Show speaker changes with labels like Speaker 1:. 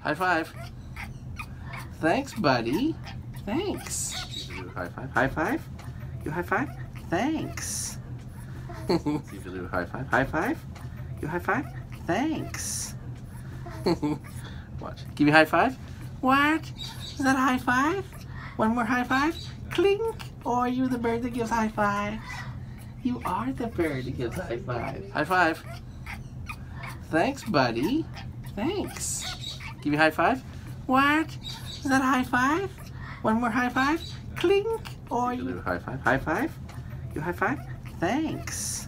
Speaker 1: High five. Thanks, buddy. Thanks. You do a high five. High five. You high five. Thanks. See if you do a high five. High five. You high five. Thanks. Watch. Give me a high five. What? Is that a high five? One more high five. Clink. Or are you the bird that gives high fives? You are the bird that gives high fives. High five. Thanks, buddy. Thanks. Give me a high five. What? Is that a high five? One more high five. Clink. Or you do a high five. High five. You high five. Thanks.